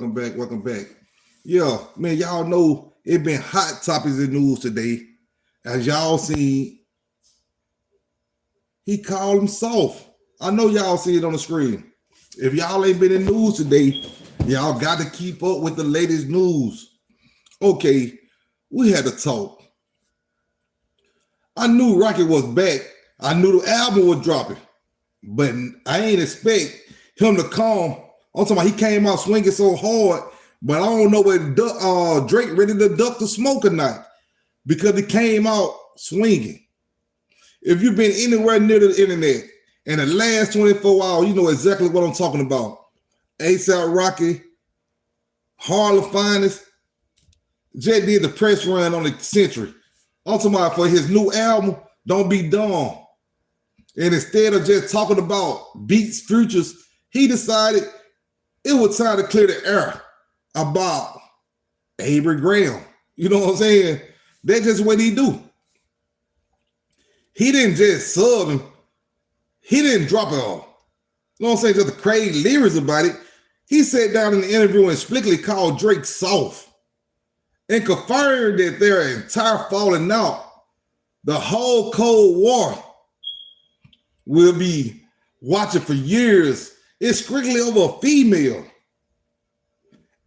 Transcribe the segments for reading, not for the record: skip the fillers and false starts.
welcome back. Yeah, man, y'all know it been hot topics in news today. As y'all seen, he called him soft. I know y'all see it on the screen. If y'all ain't been in news today, y'all got to keep up with the latest news. Okay, we had to talk. I knew Rocket was back. I knew the album was dropping, but I ain't expect him to come. I'm talking about he came out swinging so hard, but I don't know whether Drake ready to duck the smoke or not because he came out swinging. If you've been anywhere near the internet in the last 24 hours, you know exactly what I'm talking about. ASAP Rocky, Harlem Finest, Jet did the press run on the Century. I'm talking about for his new album, Don't Be Dumb. And instead of just talking about beats, futures, he decided it was time to clear the air about Avery Graham. You know what I'm saying? That's just what he do. He didn't just sub him. He didn't drop it all. You know what I'm saying? Just the crazy lyrics about it. He sat down in the interview and explicitly called Drake soft and confirmed that their entire falling out, the whole Cold War, will be watching for years. It's strictly over a female.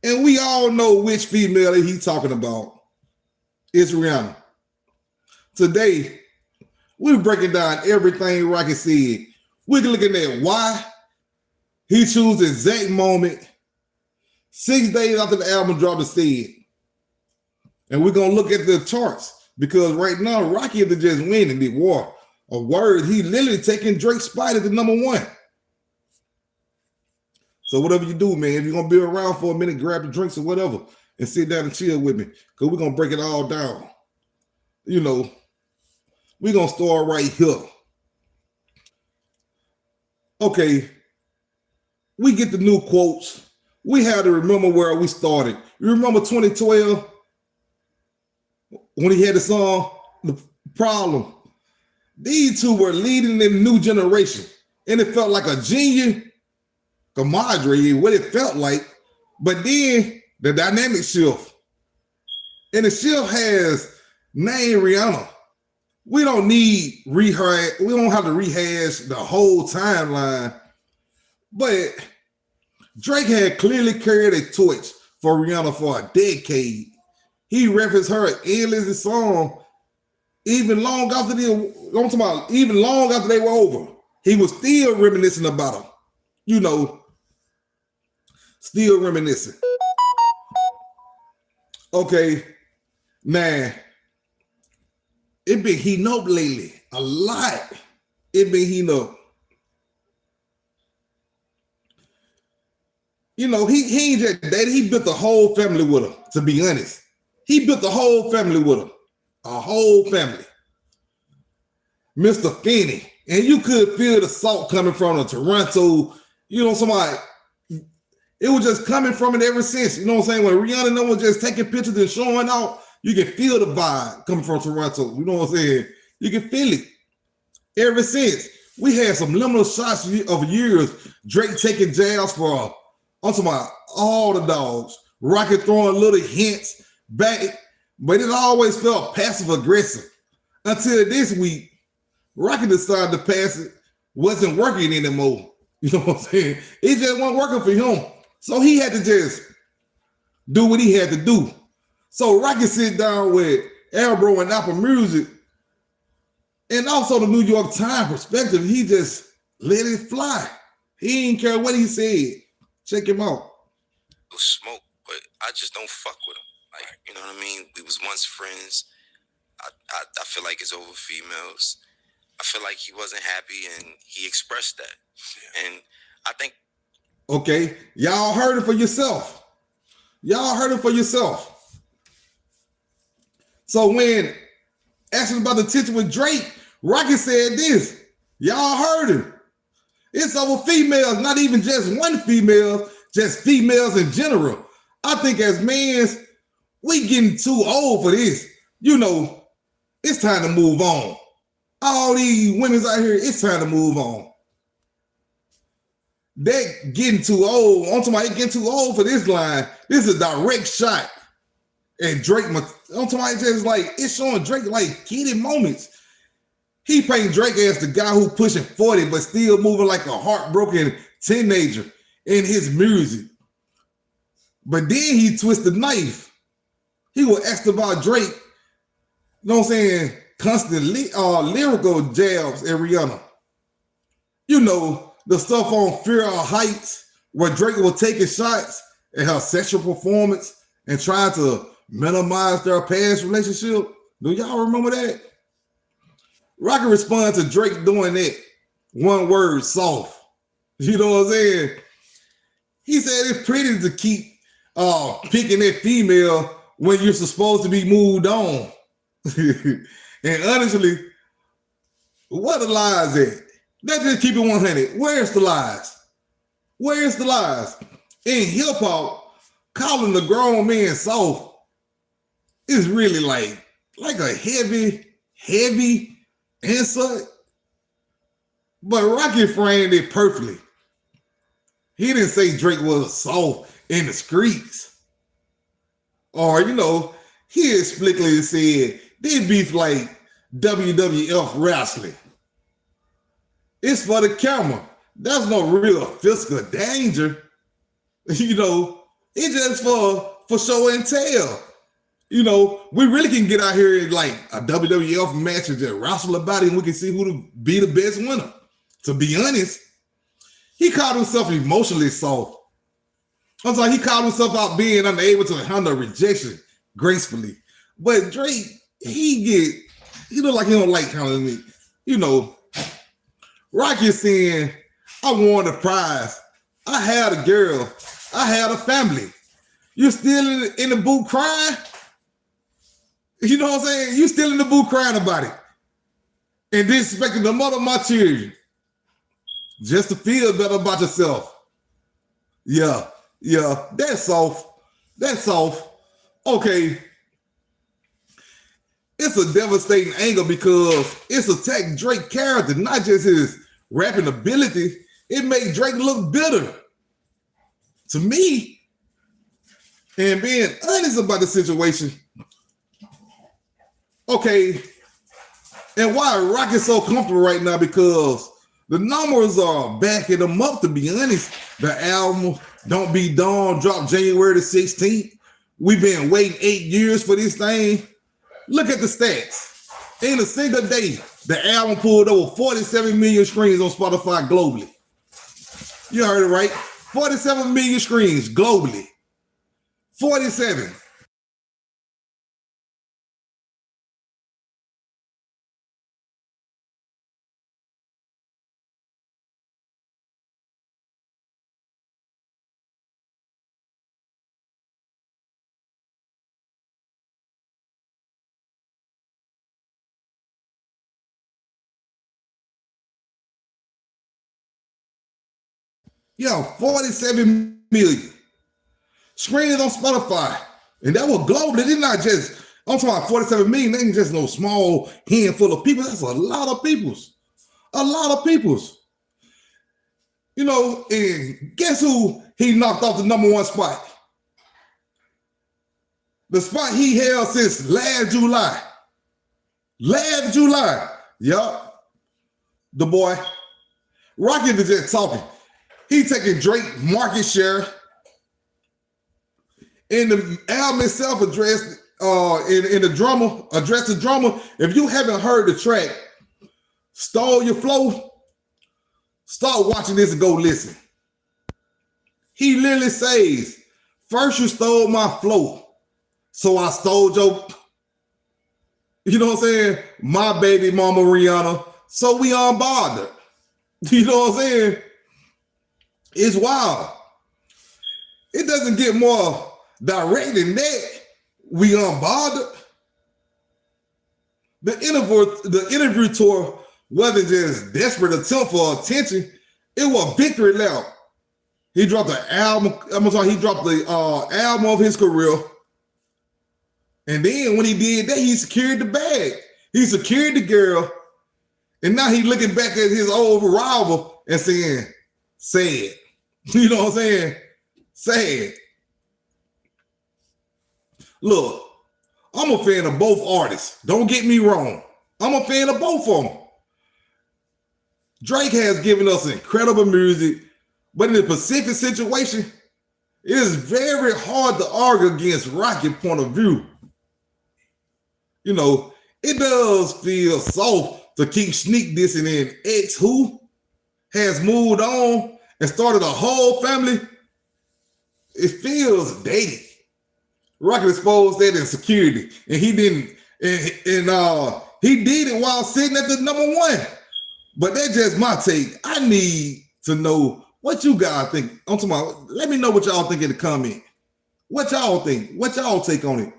And we all know which female that he's talking about. It's Rihanna. Today, we're breaking down everything Rocky said. We're looking at why he chose the exact moment 6 days after the album dropped and said. And we're going to look at the charts because right now, Rocky is just winning the war. A word, he literally taking Drake's spot at the number one. So whatever you do, man, if you're going to be around for a minute, grab the drinks or whatever and sit down and chill with me because we're going to break it all down. You know, we're going to start right here. Okay, we get the new quotes. We had to remember where we started. You remember 2012 when he had the song, The Problem? These two were leading the new generation, and it felt like a genius camaraderie, what it felt like. But then the dynamic shift, and the shift has named Rihanna. We don't need rehash. We don't have to rehash the whole timeline. But Drake had clearly carried a torch for Rihanna for a decade. He referenced her endless song. Even long after even long after they were over, he was still reminiscing about her. You know, still reminiscing. Okay, man, it been heating up lately a lot. It been heating up. You know, he ain't just that. He built a whole family with her. To be honest, he built a whole family with her. A whole family. Mr. Finney. And you could feel the salt coming from the Toronto, you know, somebody. It was just coming from it ever since. You know what I'm saying? When Rihanna was just taking pictures and showing out, you can feel the vibe coming from Toronto. You know what I'm saying? You can feel it. Ever since. We had some liminal shots of years. Drake taking jabs for, I'm talking about all the dogs. Rocket throwing little hints back. But it always felt passive aggressive until this week, Rocket decided the pass it wasn't working anymore. You know what I'm saying? It just wasn't working for him. So he had to just do what he had to do. So Rocket sit down with Ebro and Apple Music and also the New York Times perspective. He just let it fly. He didn't care what he said. Check him out. Smoke, but I just don't fuck with him. Like, you know what I mean? We was once friends. I feel like it's over females. I feel like he wasn't happy and he expressed that. Yeah. And I think... Okay, y'all heard it for yourself. Y'all heard it for yourself. So when asked about the tension with Drake, Rocket said this. Y'all heard him. It's over females, not even just one female, just females in general. I think as men, we getting too old for this. You know, it's time to move on. All these women's out here, it's time to move on. That getting too old. I'm talking about it getting too old for this line. This is a direct shot at Drake. I'm talking about just like it's showing Drake like heated moments. He painting Drake as the guy who pushing 40 but still moving like a heartbroken teenager in his music. But then he twist the knife. He was asked about Drake, you know what I'm saying, constantly lyrical jabs at Rihanna. You know, the stuff on Fear of Heights where Drake was taking shots at her sexual performance and trying to minimize their past relationship. Do y'all remember that? Rocky responded to Drake doing that. One word, soft. You know what I'm saying? He said it's pretty to keep picking that female when you're supposed to be moved on. And honestly, what the lies at? Let's just keep it 100. Where's the lies? Where's the lies? In hip hop, calling the grown man soft is really like a heavy insult. But Rocky framed it perfectly. He didn't say Drake was soft in the streets. Or, you know, he explicitly said they beef like WWF wrestling. It's for the camera. There's no real physical danger. You know, it's just for show and tell. You know, we really can get out here in like a WWF match and just wrestle about it and we can see who to be the best winner. To be honest, he called himself emotionally soft. I was like, he called himself out being unable to handle rejection gracefully. But Drake, he look like he don't like handling me. You know, Rocky is saying, I won the prize. I had a girl. I had a family. You're still in the booth crying? You know what I'm saying? You still in the booth crying about it. And disrespecting the mother of my children. Just to feel better about yourself. Yeah, that's soft. That's soft. Okay. It's a devastating angle because it's attacked Drake's character, not just his rapping ability. It made Drake look bitter. To me, and being honest about the situation, okay, and why Rocky's so comfortable right now because the numbers are backing them up, to be honest. The album Don't Be Dawn dropped January the 16th. We've been waiting 8 years for this thing. Look at the stats. In a single day, the album pulled over 47 million streams on Spotify globally. You heard it right. 47 million streams globally. 47. Yo, 47 million. Screening on Spotify. And that was global. It's not just, I'm talking about 47 million. That ain't just no small handful of people. That's a lot of peoples. A lot of peoples. You know, and guess who he knocked off the number one spot? The spot he held since last July. Last July. Yup. The boy. Rocky is just talking. He taking Drake market share. In the album itself addressed in the drummer, address the drummer. If you haven't heard the track, Stole Your Flow, start watching this and go listen. He literally says, first you stole my flow, so I stole your, you know what I'm saying, my baby mama Rihanna, so we unbothered. You know what I'm saying? It's wild. It doesn't get more direct than that. We unbothered. The interview tour wasn't just desperate attempt for attention. It was victory lap. He dropped the album. He dropped the album of his career. And then when he did that, he secured the bag. He secured the girl. And now he's looking back at his old rival and saying, say it. You know what I'm saying? Sad. Look, I'm a fan of both artists. Don't get me wrong. I'm a fan of both of them. Drake has given us incredible music, but in the Pacific situation, it is very hard to argue against Rocket's point of view. You know, it does feel soft to keep sneak dissing in X, who has moved on and started a whole family. It feels dated. Rocket exposed that insecurity, and he didn't, and he did it while sitting at the number one. But that's just my take. I need to know what you guys think. I'm talking about, let me know what y'all think in the comment. What y'all think? What y'all take on it?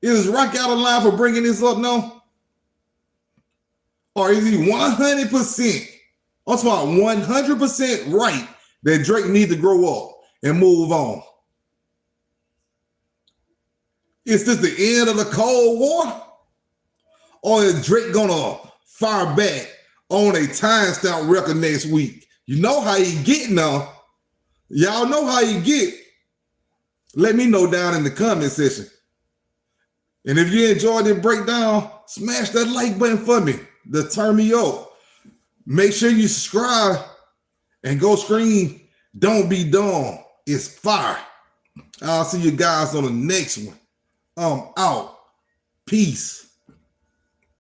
Is Rock out of line for bringing this up now? Or is he 100%, I'm talking about 100% right that Drake needs to grow up and move on? Is this the end of the Cold War? Or is Drake gonna fire back on a timestamp record next week? You know how he get now. Y'all know how he get. Let me know down in the comment section. And if you enjoyed this breakdown, smash that like button for me to turn me up. Make sure you subscribe and go scream Don't Be Dumb. It's fire. I'll see you guys on the next one. I'm out. Peace.